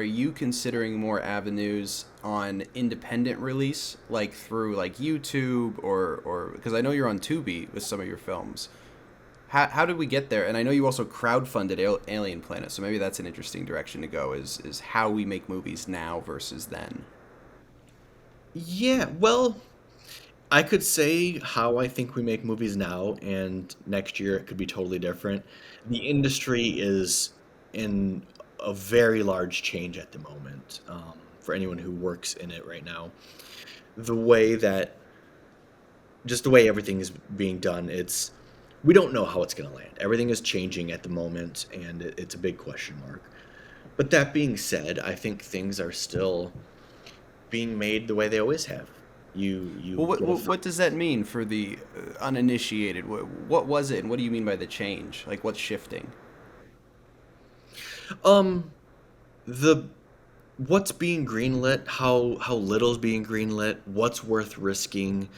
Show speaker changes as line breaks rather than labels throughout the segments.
you considering more avenues on independent release, like through like YouTube or because I know you're on Tubi with some of your films. How did we get there? And I know you also crowdfunded Alien Planet, so maybe that's an interesting direction to go. Is how we make movies now versus then.
Yeah, well, I could say how I think we make movies now, and next year it could be totally different. The industry is in a very large change at the moment, for anyone who works in it right now. The way that, just the way everything is being done, we don't know how it's going to land. Everything is changing at the moment, and it's a big question mark. But that being said, I think things are still being made the way they always have. You
Well,
get a
what does that mean for the uninitiated? What was it, and what do you mean by the change? Like, what's shifting?
Um, the what's being greenlit, how little's being greenlit, what's worth risking.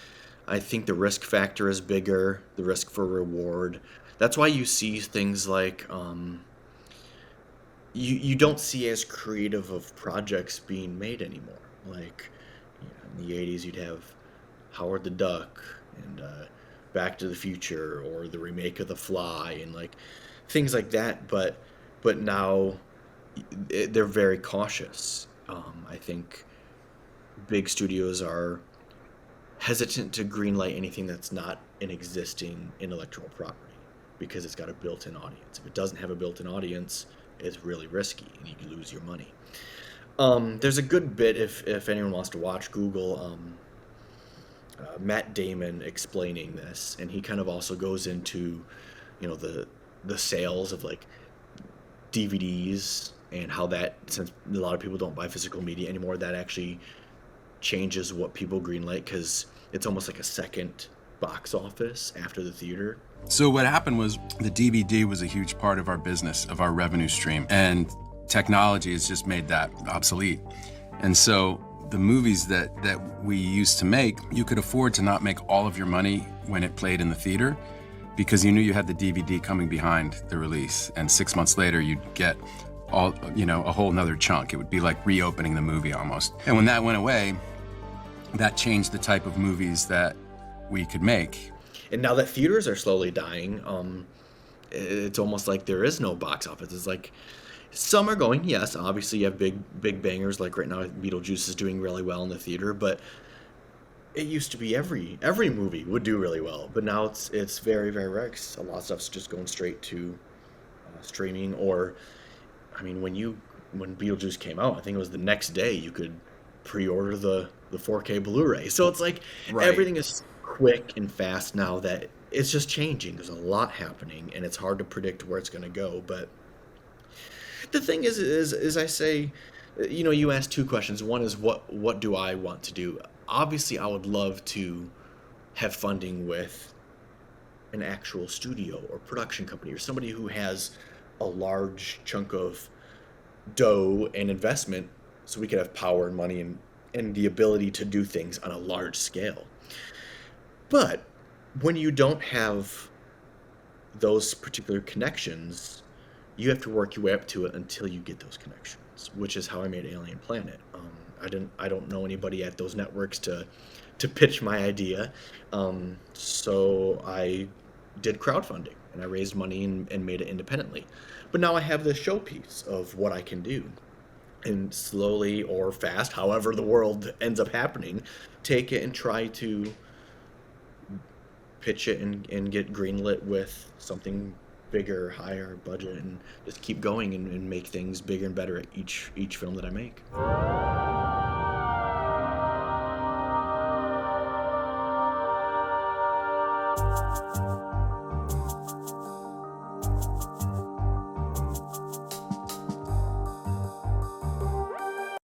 I think the risk factor is bigger, the risk for reward. That's why you see things like you don't see as creative of projects being made anymore. Like, in the 80s you'd have Howard the Duck and Back to the Future or the remake of The Fly and like things like that, but now they're very cautious. I think big studios are hesitant to greenlight anything that's not an existing intellectual property because it's got a built-in audience. If it doesn't have a built-in audience, it's really risky and you can lose your money. There's a good bit if anyone wants to watch Google Matt Damon explaining this, and he kind of also goes into the sales of like DVDs and how that, since a lot of people don't buy physical media anymore, that actually changes what people greenlight because it's almost like a second box office after the theater.
So what happened was the DVD was a huge part of our business, of our revenue stream, and technology has just made that obsolete. And so the movies that we used to make, you could afford to not make all of your money when it played in the theater because you knew you had the DVD coming behind the release, and 6 months later you'd get a whole nother chunk. It would be like reopening the movie almost. And when that went away, that changed the type of movies that we could make.
And now that theaters are slowly dying, it's almost like there is no box office. It's like some are going, yes, obviously you have big bangers, like right now Beetlejuice is doing really well in the theater, but it used to be every movie would do really well, but now it's very, very rare 'cause a lot of stuff's just going straight to streaming. Or I mean, when Beetlejuice came out, I think it was the next day you could pre-order the 4K Blu-ray. So it's like
Right.
everything is quick and fast now that it's just changing. There's a lot happening, and it's hard to predict where it's going to go. But the thing is I say, you asked two questions. One is what do I want to do? Obviously, I would love to have funding with an actual studio or production company or somebody who has a large chunk of dough and investment so we could have power and money and the ability to do things on a large scale. But when you don't have those particular connections, you have to work your way up to it until you get those connections, which is how I made Alien Planet. I don't know anybody at those networks to pitch my idea, so I did crowdfunding and I raised money and made it independently. But now I have this showpiece of what I can do, and slowly or fast, however the world ends up happening, take it and try to pitch it and get greenlit with something bigger, higher budget, and just keep going and make things bigger and better at each film that I make.